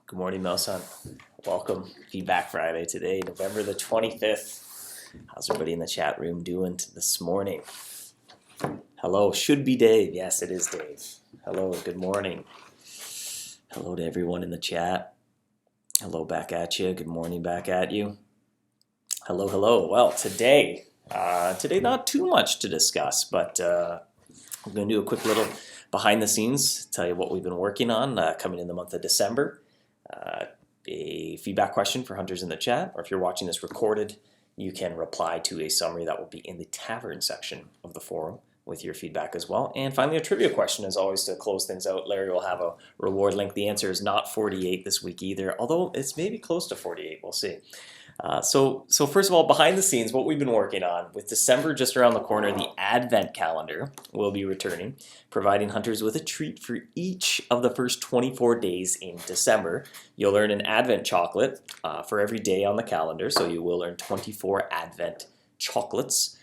Good morning, MouseHunt. Welcome. Feedback Friday today, November the 25th. How's everybody in the chat room doing this morning? Hello, should be Dave. Yes, it is Dave. Hello, good morning. Hello to everyone in the chat. Hello back at you. Good morning back at you. Hello, hello. Well, today not too much to discuss, but I'm going to do a quick little behind the scenes, tell you what we've been working on coming in the month of December. A feedback question for hunters in the chat, or if you're watching this recorded, you can reply to a summary that will be in the tavern section of the forum with your feedback as well. And finally, a trivia question as always to close things out. Larry will have a reward link. The answer is not 48 this week either, although it's maybe close to 48. We'll see. So first of all, behind the scenes, what we've been working on, with December just around the corner, the Advent calendar will be returning, providing hunters with a treat for each of the first 24 days in December. You'll earn an Advent chocolate for every day on the calendar, so you will earn 24 Advent chocolates.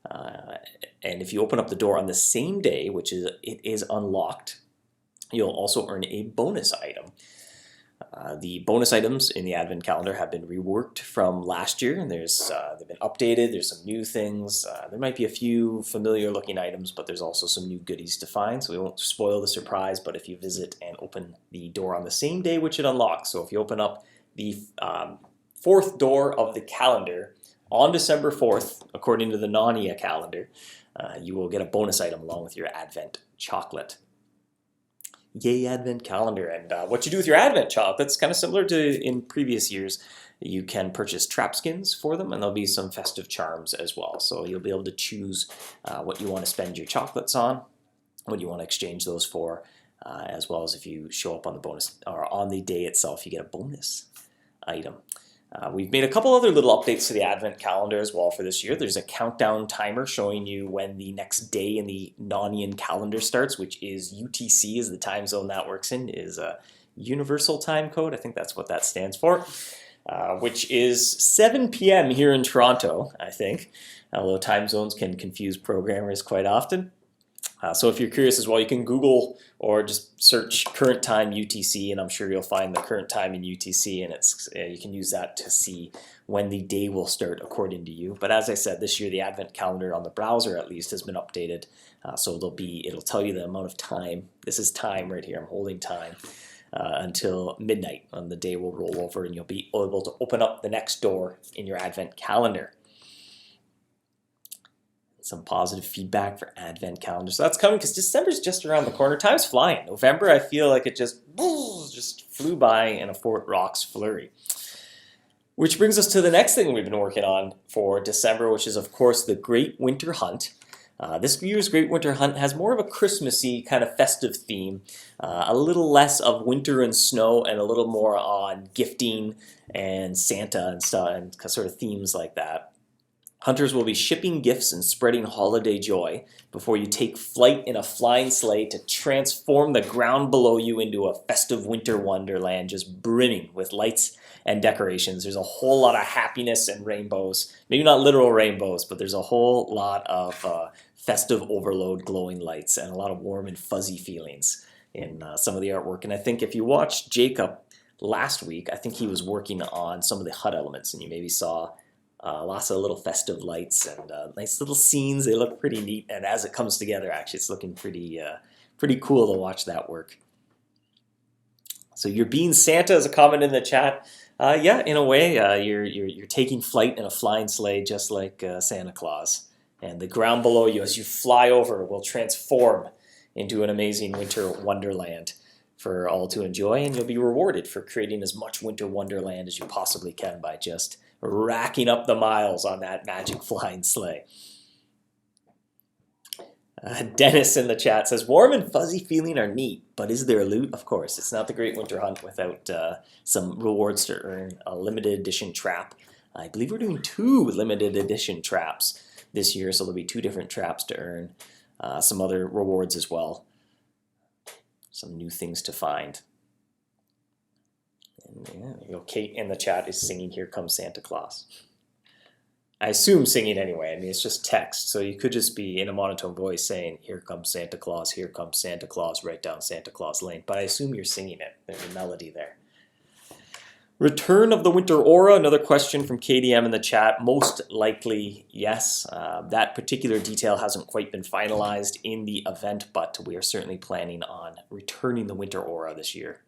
And if you open up the door on the same day, which it is unlocked, you'll also earn a bonus item. The bonus items in the Advent calendar have been reworked from last year, and they've been updated. There's some new things. There might be a few familiar looking items, but there's also some new goodies to find, so we won't spoil the surprise. But if you visit and open the door on the same day which it unlocks, so if you open up the fourth door of the calendar on December 4th, according to the Narnia calendar, you will get a bonus item along with your Advent chocolate. Yay, Advent calendar. And what you do with your Advent chocolate, that's kind of similar to in previous years. You can purchase trap skins for them, and there'll be some festive charms as well. So you'll be able to choose what you want to spend your chocolates on, what you want to exchange those for, as well as if you show up on the bonus or on the day itself, you get a bonus item. We've made a couple other little updates to the Advent calendar as well for this year. There's a countdown timer showing you when the next day in the Narnian calendar starts, which is UTC is the time zone that works in, is a Universal Time Code. I think that's what that stands for, which is 7 p.m. here in Toronto, I think, although time zones can confuse programmers quite often. So if you're curious as well, you can Google or just search current time UTC, and I'm sure you'll find the current time in UTC, and you can use that to see when the day will start according to you. But as I said, this year the Advent calendar on the browser at least has been updated, so it'll tell you the amount of time. This is time right here. I'm holding time until midnight, and the day will roll over, and you'll be able to open up the next door in your Advent calendar. Some positive feedback for Advent calendar. So that's coming because December's just around the corner. Time's flying. November, I feel like it just flew by in a Fort Rocks flurry. Which brings us to the next thing we've been working on for December, which is, of course, the Great Winter Hunt. This year's Great Winter Hunt has more of a Christmassy kind of festive theme, a little less of winter and snow and a little more on gifting and Santa and stuff and sort of themes like that. Hunters will be shipping gifts and spreading holiday joy before you take flight in a flying sleigh to transform the ground below you into a festive winter wonderland just brimming with lights and decorations. There's a whole lot of happiness and rainbows. Maybe not literal rainbows, but there's a whole lot of festive overload glowing lights and a lot of warm and fuzzy feelings in some of the artwork. And I think if you watched Jacob last week, I think he was working on some of the HUD elements, and you maybe saw lots of little festive lights and nice little scenes. They look pretty neat, and as it comes together, actually, it's looking pretty cool to watch that work. So you're being Santa is a comment in the chat. Yeah, in a way, you're taking flight in a flying sleigh, just like Santa Claus. And the ground below you, as you fly over, will transform into an amazing winter wonderland for all to enjoy, and you'll be rewarded for creating as much winter wonderland as you possibly can by just racking up the miles on that magic flying sleigh. Dennis in the chat says, warm and fuzzy feeling are neat, but is there loot? Of course, it's not the Great Winter Hunt without some rewards to earn. A limited edition trap. I believe we're doing 2 limited edition traps this year, so there'll be 2 different traps to earn. Some other rewards as well. Some new things to find. And Kate in the chat is singing "Here Comes Santa Claus." I assume singing anyway. I mean, it's just text, so you could just be in a monotone voice saying, "Here comes Santa Claus, here comes Santa Claus, right down Santa Claus Lane." But I assume you're singing it. There's a melody there. Return of the Winter Aura, another question from KDM in the chat. Most likely, yes. That particular detail hasn't quite been finalized in the event, but we are certainly planning on returning the Winter Aura this year.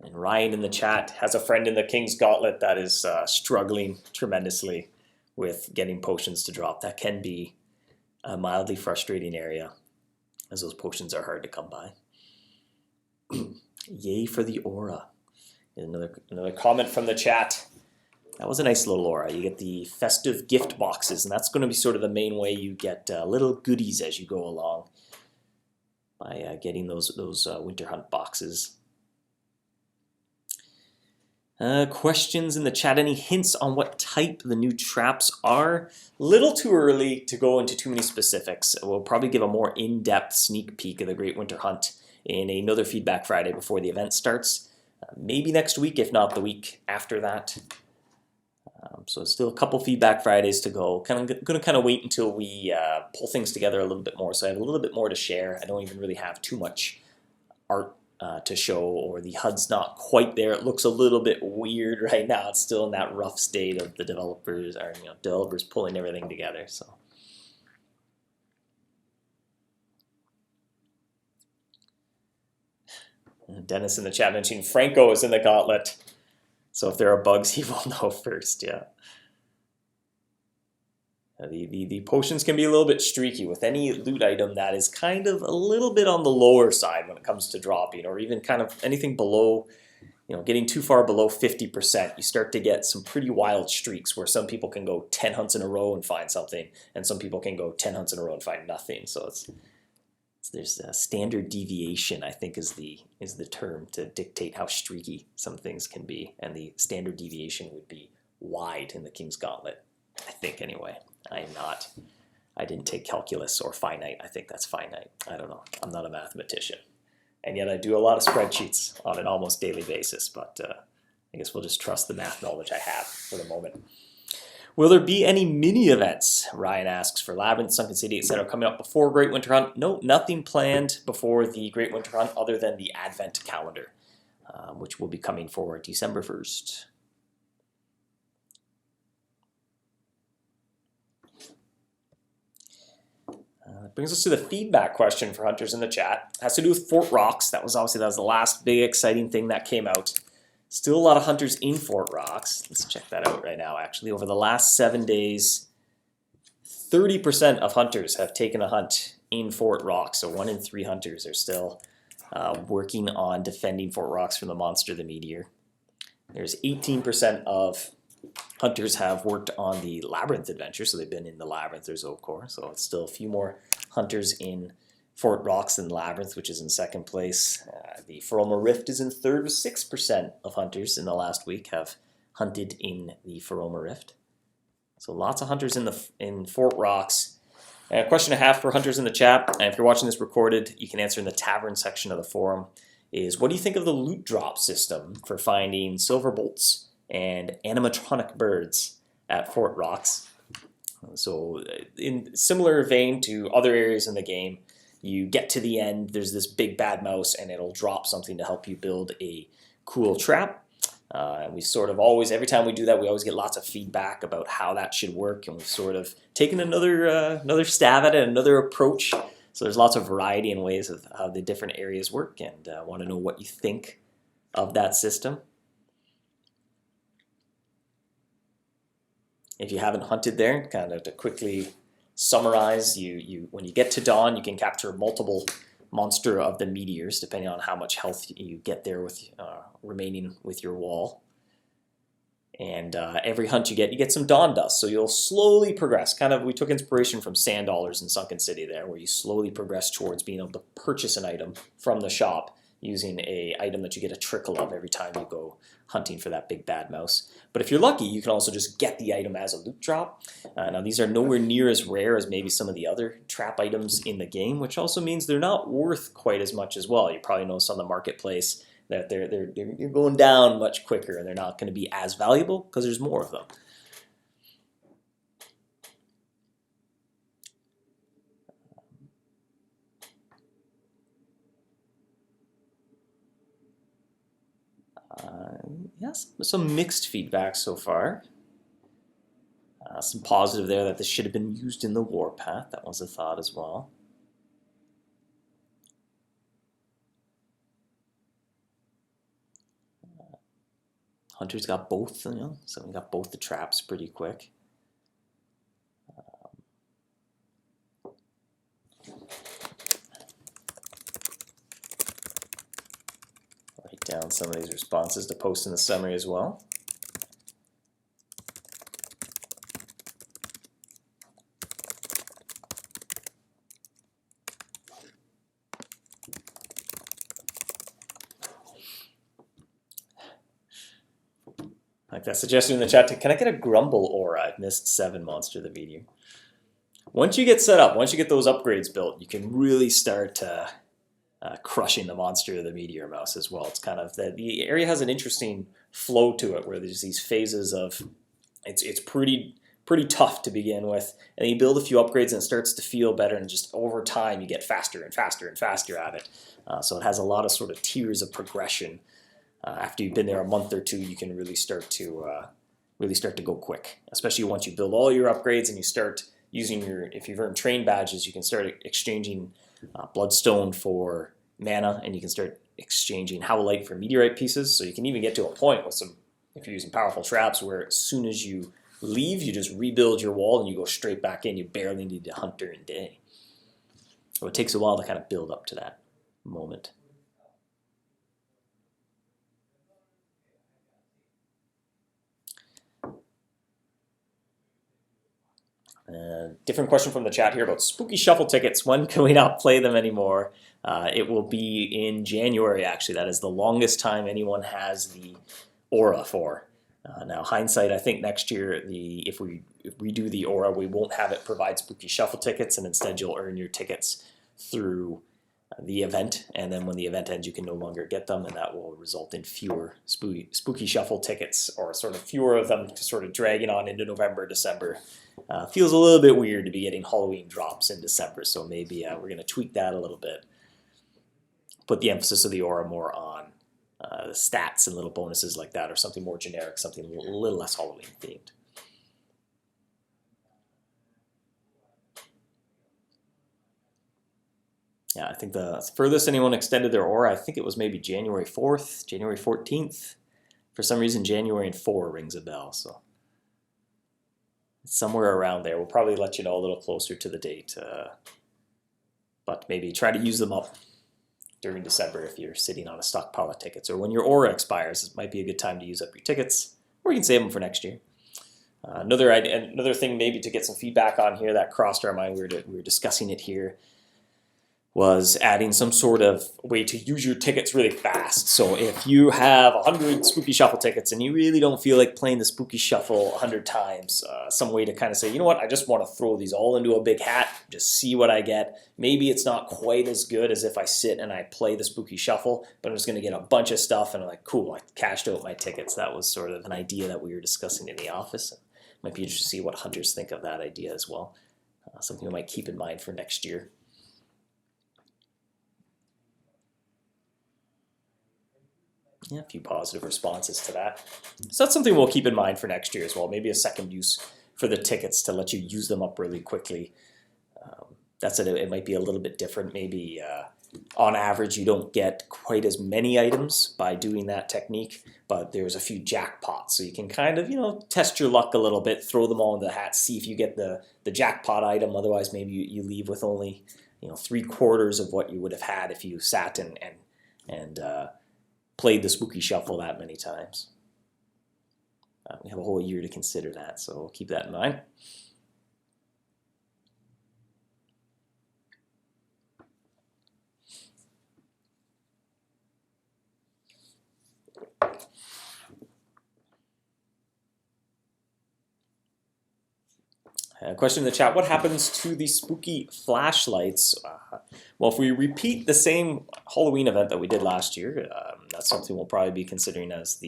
And Ryan in the chat has a friend in the King's Gauntlet that is struggling tremendously with getting potions to drop. That can be a mildly frustrating area, as those potions are hard to come by. Yay for the aura. Another comment from the chat. That was a nice little aura. You get the festive gift boxes, and that's going to be sort of the main way you get little goodies as you go along by getting those Winter Hunt boxes. Questions in the chat. Any hints on what type the new traps are? Little too early to go into too many specifics. We'll probably give a more in-depth sneak peek of the Great Winter Hunt in another Feedback Friday before the event starts. Maybe next week, if not the week after that. So still a couple Feedback Fridays to go. Going to wait until we pull things together a little bit more. So I have a little bit more to share. I don't even really have too much art to show, or the HUD's not quite there. It looks a little bit weird right now. It's still in that rough state of the developers pulling everything together. So Dennis in the chat mentioning Franco is in the gauntlet, so if there are bugs, he will know first. Yeah. The potions can be a little bit streaky with any loot item that is kind of a little bit on the lower side when it comes to dropping, or even kind of anything below, getting too far below 50%. You start to get some pretty wild streaks where some people can go 10 hunts in a row and find something, and some people can go 10 hunts in a row and find nothing. So there's a standard deviation, I think, is the term to dictate how streaky some things can be, and the standard deviation would be wide in the King's Gauntlet, I think, anyway. I didn't take calculus or finite. I think that's finite. I don't know. I'm not a mathematician. And yet I do a lot of spreadsheets on an almost daily basis, but I guess we'll just trust the math knowledge I have for the moment. Will there be any mini events? Ryan asks, for Labyrinth, Sunken City, etc. coming up before Great Winter Hunt? No, nothing planned before the Great Winter Hunt other than the Advent calendar, which will be coming for December 1st. That brings us to the feedback question for hunters in the chat. It has to do with Fort Rocks. That was the last big exciting thing that came out. Still a lot of hunters in Fort Rocks. Let's check that out right now, actually. Over the last 7 days, 30% of hunters have taken a hunt in Fort Rocks. So 1 in 3 hunters are still working on defending Fort Rocks from the monster, the meteor. There's 18% of hunters have worked on the Labyrinth adventure, so they've been in the Labyrinth or Zocor. So it's still a few more hunters in Fort Rocks than Labyrinth, which is in second place. The Feroma Rift is in third, with 6% of hunters in the last week have hunted in the Feroma Rift. So lots of hunters in Fort Rocks. A question I have for hunters in the chat, and if you're watching this recorded, you can answer in the tavern section of the forum, is what do you think of the loot drop system for finding silver bolts and animatronic birds at Fort Rocks? So in similar vein to other areas in the game, you get to the end, there's this big bad mouse, and it'll drop something to help you build a cool trap. And we sort of always, every time we do that, we always get lots of feedback about how that should work, and we've sort of taken another stab at it, another approach. So there's lots of variety in ways of how the different areas work, and I want to know what you think of that system. If you haven't hunted there, kind of to quickly summarize, when you get to dawn, you can capture multiple monster of the meteors, depending on how much health you get there with remaining with your wall. And every hunt you get some dawn dust. So you'll slowly progress. Kind of, we took inspiration from Sand Dollars in Sunken City there, where you slowly progress towards being able to purchase an item from the shop using a item that you get a trickle of every time you go hunting for that big bad mouse. But if you're lucky, you can also just get the item as a loot drop. Now these are nowhere near as rare as maybe some of the other trap items in the game, which also means they're not worth quite as much as well. You probably notice on the marketplace that they're going down much quicker, and they're not going to be as valuable because there's more of them. Yes, some mixed feedback so far. Some positive there that this should have been used in the warpath. That was a thought as well. Hunter's got both, so we got both the traps pretty quick. Write down some of these responses to post in the summary as well. Like that suggestion in the chat, can I get a Grumble Aura? I've missed 7 monster of the video. Once you get set up, once you get those upgrades built, you can really start crushing the monster of the meteor mouse as well. It's kind of, the area has an interesting flow to it where there's these phases of, it's pretty tough to begin with, and then you build a few upgrades and it starts to feel better, and just over time you get faster and faster and faster at it. So it has a lot of sort of tiers of progression. After you've been there a month or two, you can really start to go quick, especially once you build all your upgrades and you start using if you've earned train badges, you can start exchanging bloodstone for mana, and you can start exchanging howlite for meteorite pieces. So you can even get to a point with if you're using powerful traps, where as soon as you leave, you just rebuild your wall and you go straight back in. You barely need to hunt during day. So it takes a while to kind of build up to that moment. Different question from the chat here about Spooky Shuffle tickets. When can we not play them anymore? It will be in January, actually. That is the longest time anyone has the Aura for. Now, hindsight, I think next year, if we do the Aura, we won't have it provide Spooky Shuffle tickets, and instead you'll earn your tickets through the event, and then when the event ends, you can no longer get them, and that will result in fewer Spooky Shuffle tickets, or sort of fewer of them, sort of dragging on into November, December. Feels a little bit weird to be getting Halloween drops in December, so maybe we're going to tweak that a little bit. Put the emphasis of the Aura more on the stats and little bonuses like that, or something more generic, something a little less Halloween themed. Yeah, I think the furthest anyone extended their Aura, I think it was maybe January 4th, January 14th. For some reason, January and 4 rings a bell, so somewhere around there. We'll probably let you know a little closer to the date, but maybe try to use them up during December if you're sitting on a stockpile of tickets, or when your Aura expires. It might be a good time to use up your tickets, or you can save them for next year. Another thing maybe to get some feedback on here that crossed our mind, we were discussing it here, was adding some sort of way to use your tickets really fast. So if you have 100 Spooky Shuffle tickets and you really don't feel like playing the Spooky Shuffle 100 times, some way to kind of say, you know what, I just want to throw these all into a big hat, just see what I get. Maybe it's not quite as good as if I sit and I play the Spooky Shuffle, but I'm just going to get a bunch of stuff, and I'm like, cool, I cashed out my tickets. That was sort of an idea that we were discussing in the office. Might be interesting to see what hunters think of that idea as well. Something we might keep in mind for next year. Yeah, a few positive responses to that. So that's something we'll keep in mind for next year as well. Maybe a second use for the tickets to let you use them up really quickly. It might be a little bit different. Maybe on average you don't get quite as many items by doing that technique, but there's a few jackpots. So you can kind of, test your luck a little bit, throw them all into the hat, see if you get the jackpot item. Otherwise, maybe you leave with only 3/4 of what you would have had if you sat and played the Spooky Shuffle that many times. We have a whole year to consider that, so keep that in mind. Question in the chat, what happens to the spooky flashlights? Well, if we repeat the same Halloween event that we did last year, that's something we'll probably be considering as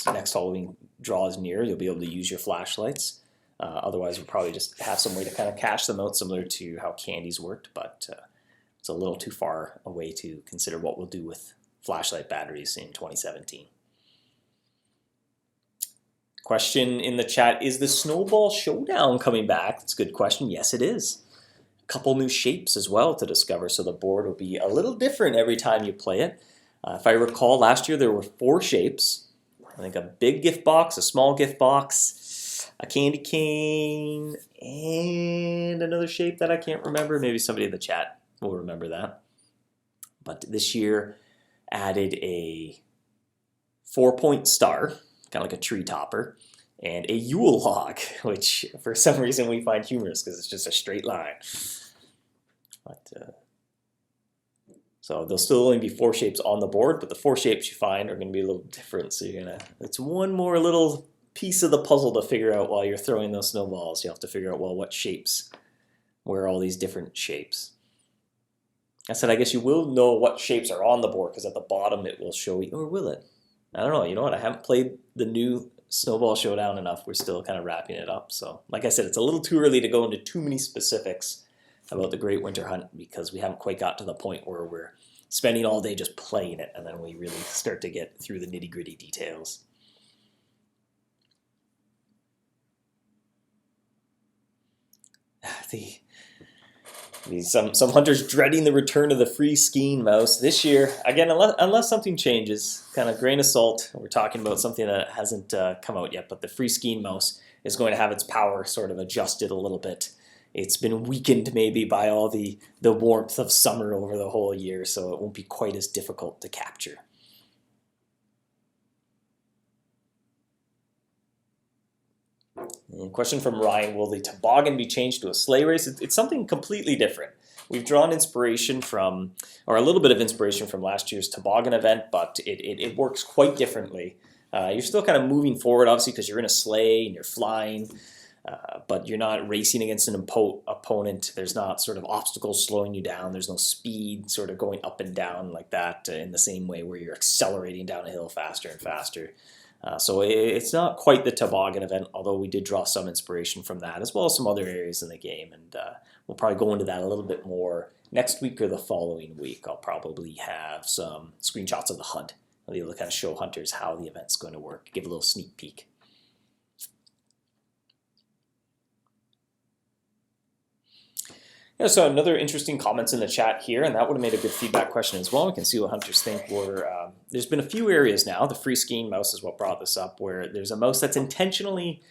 next Halloween draws near. You'll be able to use your flashlights. Otherwise, we'll probably just have some way to kind of cash them out, similar to how candies worked, but it's a little too far away to consider what we'll do with flashlight batteries in 2017. Question in the chat, is the Snowball Showdown coming back? That's a good question. Yes, it is. A couple new shapes as well to discover, so the board will be a little different every time you play it. If I recall, last year there were 4 shapes. I think a big gift box, a small gift box, a candy cane, and another shape that I can't remember. Maybe somebody in the chat will remember that. But this year added a 4-point star, kind of like a tree topper, and a Yule log, which for some reason we find humorous because it's just a straight line. But so there'll still only be 4 shapes on the board, but the 4 shapes you find are going to be a little different. So it's one more little piece of the puzzle to figure out while you're throwing those snowballs. You have to figure out, well, what shapes, where are all these different shapes. I said, I guess you will know what shapes are on the board because at the bottom it will show you, or will it? I don't know. You know what? I haven't played the new Snowball Showdown enough. We're still kind of wrapping it up. So, like I said, it's a little too early to go into too many specifics about the Great Winter Hunt because we haven't quite got to the point where we're spending all day just playing it, and then we really start to get through the nitty-gritty details. Some hunters dreading the return of the free skiing mouse this year. Again, unless something changes, kind of grain of salt. We're talking about something that hasn't come out yet, but the free skiing mouse is going to have its power sort of adjusted a little bit. It's been weakened maybe by all the warmth of summer over the whole year, so it won't be quite as difficult to capture. And question from Ryan, will the toboggan be changed to a sleigh race? It's something completely different. We've drawn inspiration from, or a little bit of inspiration from last year's toboggan event, but it works quite differently. You're still kind of moving forward, obviously, because you're in a sleigh and you're flying, but you're not racing against an opponent. There's not sort of obstacles slowing you down. There's no speed sort of going up and down like that in the same way where you're accelerating down a hill faster and faster. So it's not quite the toboggan event, although we did draw some inspiration from that, as well as some other areas in the game. And we'll probably go into that a little bit more next week or the following week. I'll probably have some screenshots of the hunt. I'll be able to kind of show hunters how the event's going to work, give a little sneak peek. Yeah, so another interesting comments in the chat here, and that would have made a good feedback question as well. We can see what hunters think. There's been a few areas now, the free skiing mouse is what brought this up, where there's a mouse that's intentionally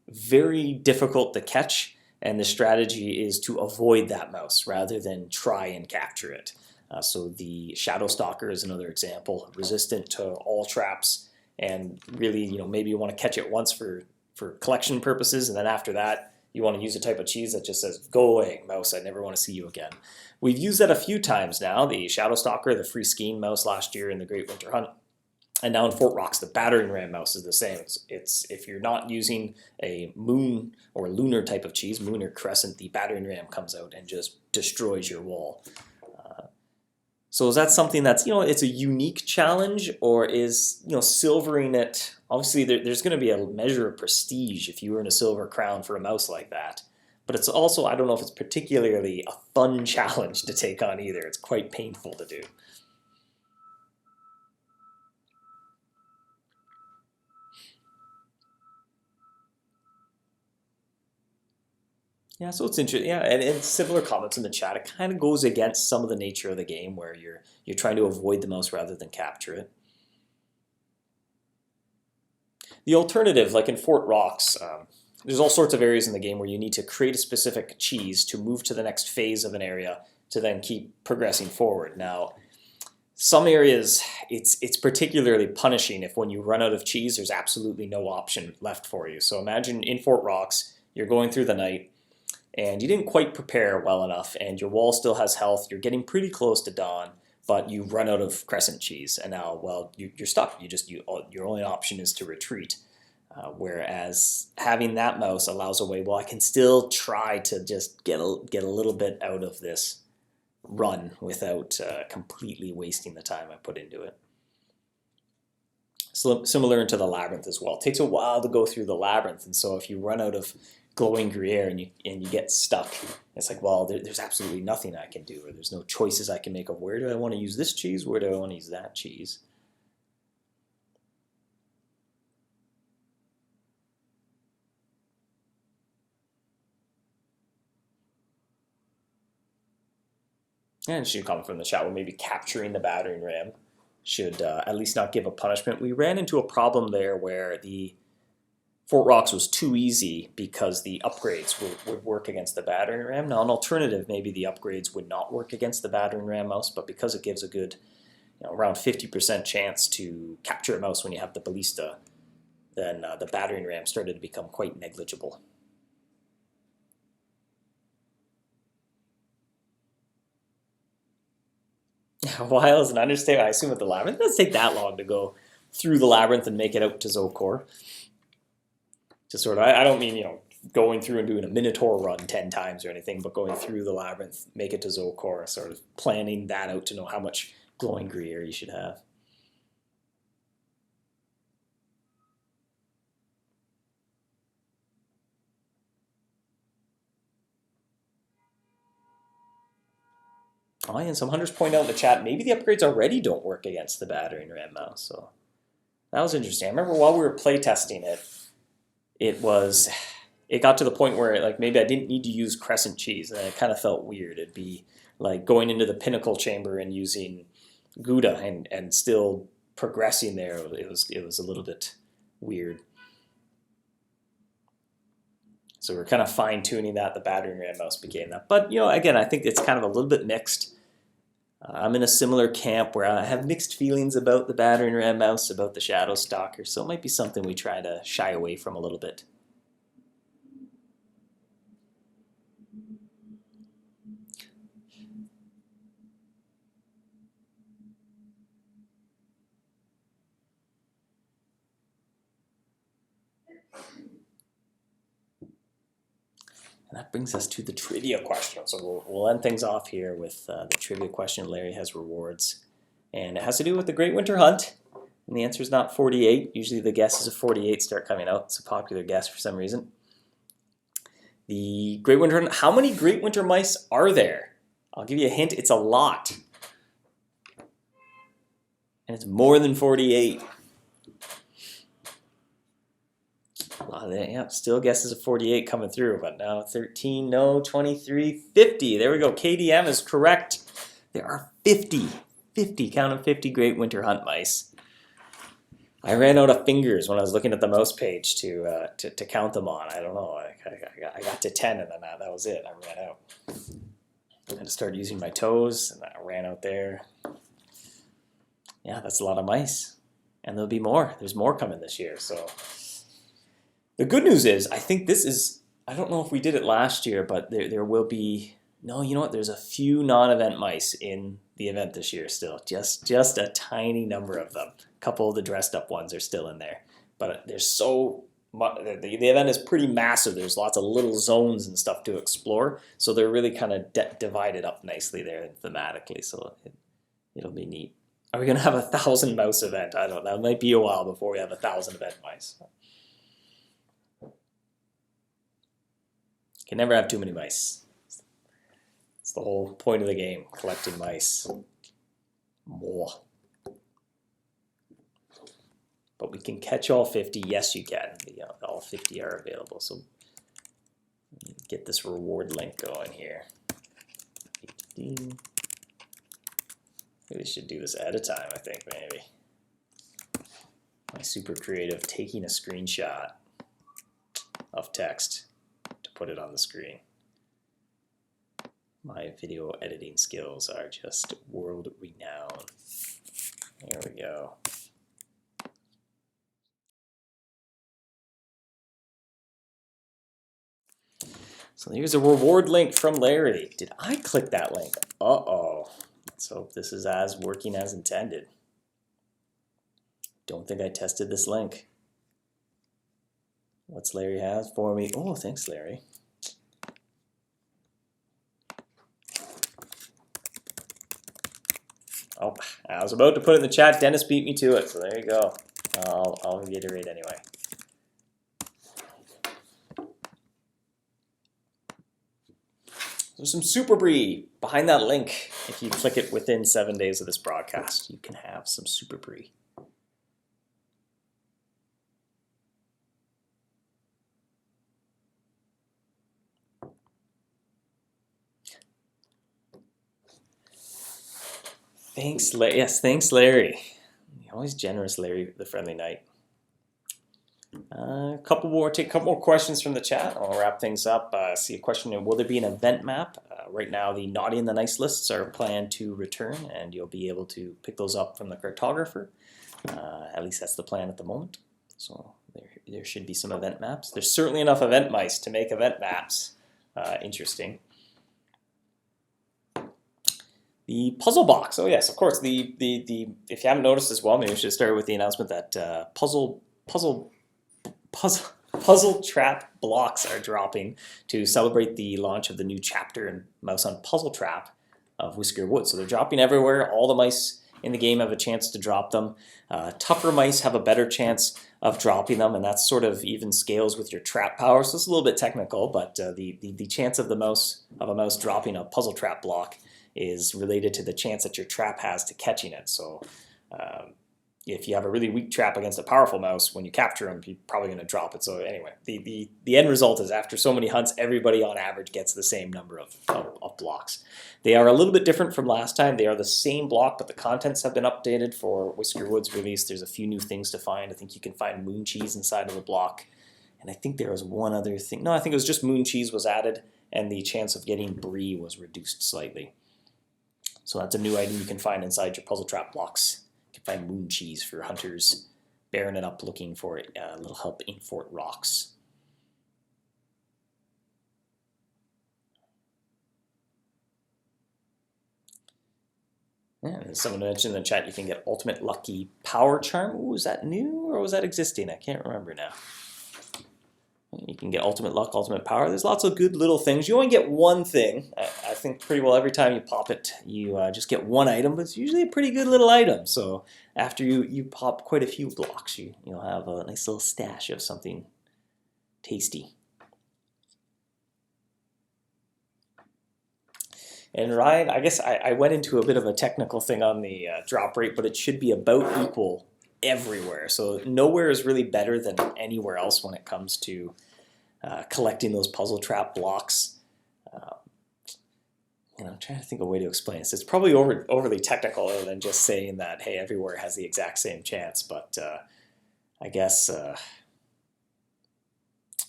very difficult to catch, and the strategy is to avoid that mouse rather than try and capture it. So the Shadow Stalker is another example, resistant to all traps, and really, maybe you want to catch it once for collection purposes, and then after that, you want to use a type of cheese that just says, go away, mouse, I never want to see you again. We've used that a few times now, the Shadow Stalker, the free skiing mouse last year in the Great Winter Hunt. And now in Fort Rocks, the battering ram mouse is the same. It's if you're not using a moon or lunar type of cheese, moon or crescent, the battering ram comes out and just destroys your wall. So is that something that's, it's a unique challenge, or is, silvering it, obviously there's going to be a measure of prestige if you earn a silver crown for a mouse like that. But it's also, I don't know if it's particularly a fun challenge to take on either. It's quite painful to do. Yeah, so it's interesting. Yeah, and similar comments in the chat. It kind of goes against some of the nature of the game where you're trying to avoid the mouse rather than capture it. The alternative, like in Fort Rocks, there's all sorts of areas in the game where you need to create a specific cheese to move to the next phase of an area to then keep progressing forward. Now, Some areas, it's particularly punishing if when you run out of cheese, there's absolutely no option left for you. So imagine in Fort Rocks, you're going through the night, and you didn't quite prepare well enough, and your wall still has health, you're getting pretty close to dawn, but you run out of crescent cheese, and now, well, you're stuck. Your only option is to retreat. Whereas having that mouse allows a way, well, I can still try to just get a little bit out of this run without completely wasting the time I put into it. So, similar into the labyrinth as well. It takes a while to go through the labyrinth, and so if you run out of glowing Gruyere and you get stuck, it's like, well, there's absolutely nothing I can do, or there's no choices I can make of where do I want to use this cheese, where do I want to use that cheese. And it should come from the chat, well, maybe capturing the battering ram should at least not give a punishment. We ran into a problem there where the Fort Rocks was too easy because the upgrades would work against the battering ram. Now, an alternative, maybe the upgrades would not work against the battering ram mouse, but because it gives a good, around 50% chance to capture a mouse when you have the ballista, then the battering ram started to become quite negligible. A while is an understatement. I assume with the labyrinth, it doesn't take that long to go through the labyrinth and make it out to Zokor. Just sort of, I don't mean, going through and doing a Minotaur run 10 times or anything, but going through the labyrinth, make it to Zokor, sort of planning that out to know how much glowing Gruyere you should have. Oh, and some hunters point out in the chat, maybe the upgrades already don't work against the battering ram mouse. So that was interesting. I remember while we were playtesting it, it got to the point where like maybe I didn't need to use crescent cheese, and it kind of felt weird. It'd be like going into the pinnacle chamber and using Gouda and still progressing there. It was a little bit weird. So we're kind of fine tuning that. The battering ram mouse became that. But again, I think it's kind of a little bit mixed. I'm in a similar camp where I have mixed feelings about the battering ram mouse, about the shadow stalker. So it might be something we try to shy away from a little bit. And that brings us to the trivia question. So we'll end things off here with the trivia question. Larry has rewards. And it has to do with the Great Winter Hunt. And the answer is not 48. Usually the guesses of 48 start coming out. It's a popular guess for some reason. The Great Winter Hunt. How many Great Winter Mice are there? I'll give you a hint. It's a lot. And it's more than 48. Yeah, still guesses of 48 coming through, but now 13, no, 23, 50. There we go. KDM is correct. There are 50, count them 50 Great Winter Hunt mice. I ran out of fingers when I was looking at the mouse page to count them on. I don't know. I got to 10 and then that was it. I ran out. I had to start using my toes and I ran out there. Yeah, that's a lot of mice. And there'll be more. There's more coming this year, so... The good news is, I think this is, I don't know if we did it last year, but there will be, no, you know what, there's a few non-event mice in the event this year still, just a tiny number of them. A couple of the dressed up ones are still in there, but there's so much, the event is pretty massive, there's lots of little zones and stuff to explore, so they're really kind of divided up nicely there thematically, so it'll be neat. Are we going to have a 1,000 mouse event? I don't know, it might be a while before we have 1,000 event mice. Can never have too many mice. It's the whole point of the game, collecting mice. More. But we can catch all 50. Yes, you can. All 50 are available. So get this reward link going here. Maybe should do this ahead of time, I think, maybe. My super creative, taking a screenshot of text. Put it on the screen. My video editing skills are just world renowned. Here we go. So here's a reward link from Larry. Did I click that link? Uh-oh. Let's hope this is as working as intended. Don't think I tested this link. What's Larry has for me? Oh, thanks, Larry. Oh, I was about to put it in the chat. Dennis beat me to it, so there you go. I'll reiterate anyway. There's some Super Brie behind that link. If you click it within 7 days of this broadcast, you can have some Super Brie. Thanks, Larry. Yes, thanks, Larry. Always generous, Larry, the friendly knight. Take a couple more questions from the chat. I'll wrap things up. See a question: will there be an event map? Right now, the naughty and the nice lists are planned to return, and you'll be able to pick those up from the cartographer. At least that's the plan at the moment. So there should be some event maps. There's certainly enough event mice to make event maps interesting. The puzzle box. Oh yes, of course. If you haven't noticed as well, maybe we should start with the announcement that puzzle trap blocks are dropping to celebrate the launch of the new chapter in MouseHunt Puzzle Trap of Whisker Woods. So they're dropping everywhere. All the mice in the game have a chance to drop them. Tougher mice have a better chance of dropping them, and that sort of even scales with your trap power. So it's a little bit technical, but the chance of a mouse dropping a puzzle trap block is related to the chance that your trap has to catching it. So if you have a really weak trap against a powerful mouse, when you capture them, you're probably going to drop it. So anyway, the end result is after so many hunts, everybody on average gets the same number of blocks. They are a little bit different from last time. They are the same block, but the contents have been updated for Whisker Woods release. There's a few new things to find. I think you can find moon cheese inside of the block. And I think there was one other thing. No, I think it was just moon cheese was added, and the chance of getting brie was reduced slightly. So that's a new item you can find inside your puzzle trap blocks. You can find moon cheese for hunters bearing it up looking for a little help in Fort Rocks. Yeah, someone mentioned in the chat you can get Ultimate Lucky Power Charm. Ooh, is that new or was that existing? I can't remember now. You can get Ultimate Luck, Ultimate Power. There's lots of good little things. You only get one thing. I think pretty well every time you pop it, you just get one item, but it's usually a pretty good little item. So after you pop quite a few blocks, you'll have a nice little stash of something tasty. And Ryan, I guess I went into a bit of a technical thing on the drop rate, but it should be about equal everywhere. So nowhere is really better than anywhere else when it comes to collecting those puzzle trap blocks. I'm trying to think of a way to explain this. It's probably overly technical other than just saying that, hey, everywhere has the exact same chance. But I guess,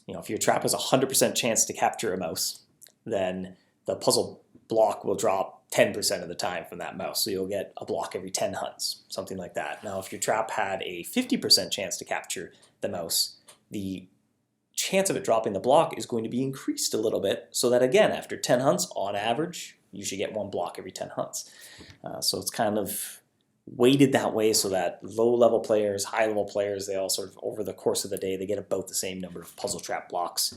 if your trap has a 100% chance to capture a mouse, then the puzzle block will drop 10% of the time from that mouse. So you'll get a block every 10 hunts, something like that. Now, if your trap had a 50% chance to capture the mouse, the chance of it dropping the block is going to be increased a little bit, so that again, after 10 hunts, on average, you should get one block every 10 hunts. So it's kind of weighted that way so that low-level players, high-level players, they all sort of, over the course of the day, they get about the same number of puzzle trap blocks.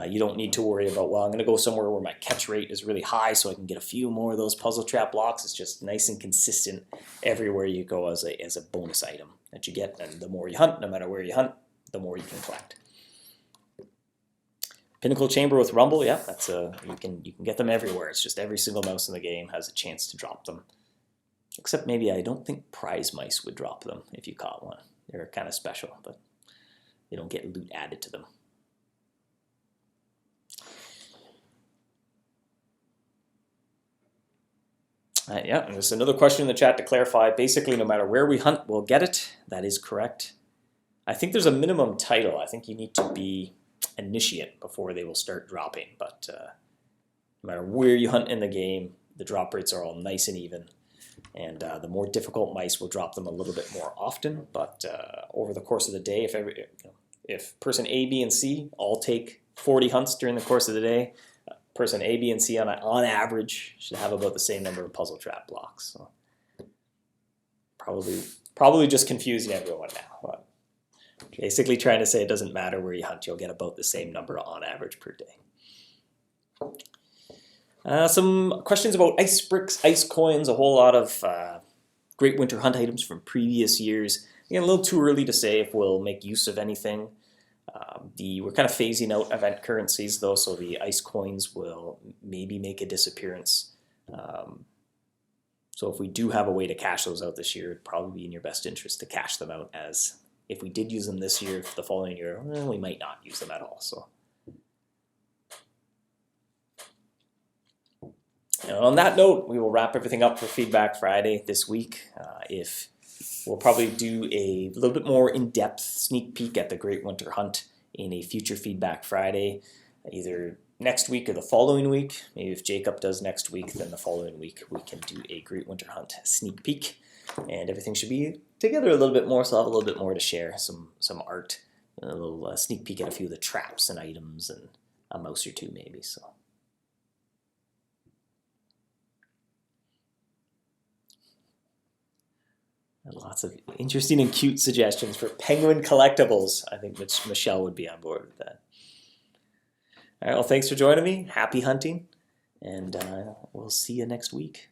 You don't need to worry about, well, I'm going to go somewhere where my catch rate is really high so I can get a few more of those puzzle trap blocks. It's just nice and consistent everywhere you go as a bonus item that you get. And the more you hunt, no matter where you hunt, the more you can collect. Pinnacle Chamber with Rumble, yeah, that's you can get them everywhere. It's just every single mouse in the game has a chance to drop them. Except maybe I don't think prize mice would drop them if you caught one. They're kind of special, but they don't get loot added to them. Yeah, and there's another question in the chat to clarify. Basically, no matter where we hunt, we'll get it. That is correct. I think there's a minimum title. I think you need to be initiate before they will start dropping, but no matter where you hunt in the game, the drop rates are all nice and even. And the more difficult mice will drop them a little bit more often, but over the course of the day, if person A, B, and C all take 40 hunts during the course of the day, person A, B, and C on average should have about the same number of puzzle trap blocks. So probably just confusing everyone now. But basically trying to say it doesn't matter where you hunt, you'll get about the same number on average per day. Some questions about ice bricks, ice coins, a whole lot of Great Winter Hunt items from previous years. Again, a little too early to say if we'll make use of anything. We're kind of phasing out event currencies though, so the ice coins will maybe make a disappearance. So if we do have a way to cash those out this year, it'd probably be in your best interest to cash them out, as if we did use them this year, the following year, well, we might not use them at all. So. And on that note, we will wrap everything up for Feedback Friday this week. We'll probably do a little bit more in-depth sneak peek at the Great Winter Hunt in a future Feedback Friday, either next week or the following week. Maybe if Jacob does next week, then the following week we can do a Great Winter Hunt sneak peek, and everything should be together a little bit more, so I'll have a little bit more to share, some art, a little sneak peek at a few of the traps and items, and a mouse or two maybe. So. Lots of interesting and cute suggestions for penguin collectibles. I think Michelle would be on board with that. All right, well, thanks for joining me. Happy hunting, and we'll see you next week.